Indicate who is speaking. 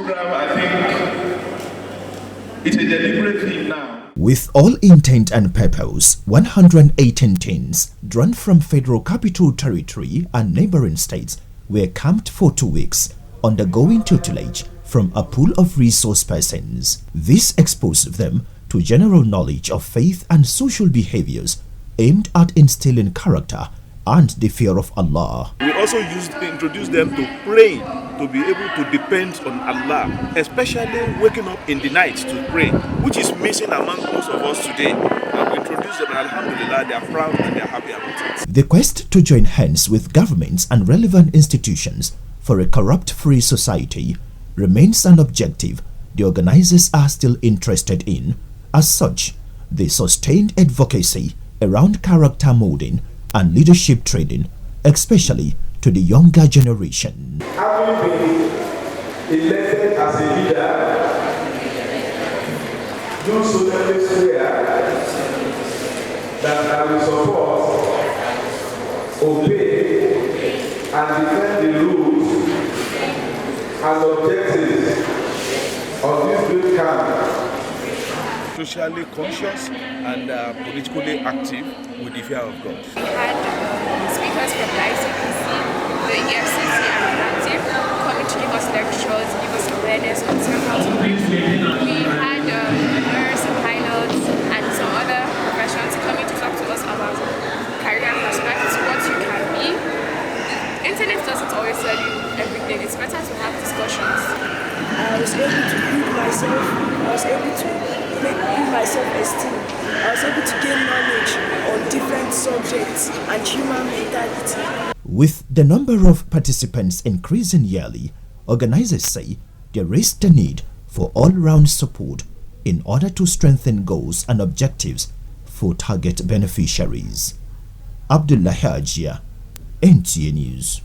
Speaker 1: program, I think, it's a deliberate thing now.
Speaker 2: With all intent and purpose, 118 teens drawn from Federal Capital Territory and neighboring states were camped for 2 weeks, undergoing tutelage from a pool of resource persons. This exposed them to general knowledge of faith and social behaviors aimed at instilling character and the fear of Allah.
Speaker 3: We also introduce them to praying, to be able to depend on Allah, especially waking up in the night to pray, which is missing among most of us today. And we introduce them, and alhamdulillah, they are proud and they are happy about it.
Speaker 2: The quest to join hands with governments and relevant institutions for a corrupt-free society remains an objective the organizers are still interested in. As such, the sustained advocacy around character molding and leadership training, especially to the younger generation.
Speaker 4: Having been elected as a leader, do solemnly swear that I will support, obey, and defend the rules and objectives of this great camp.
Speaker 3: Socially conscious and politically active with the fear of God.
Speaker 5: We had speakers from the ICPC, the EFCC, and Active coming to give us lectures, give us awareness on how to breathe. We had nurse and pilots and some other professionals coming to talk to us about career prospects, what you can be. Internet doesn't always tell you everything. It's better to have discussions.
Speaker 6: I was able to build myself. I was able to build my self-esteem. I was able to gain knowledge on different subjects and human mentality.
Speaker 2: With the number of participants increasing yearly, organizers say there is the need for all-round support in order to strengthen goals and objectives for target beneficiaries. Abdullah Hajia, NTA News.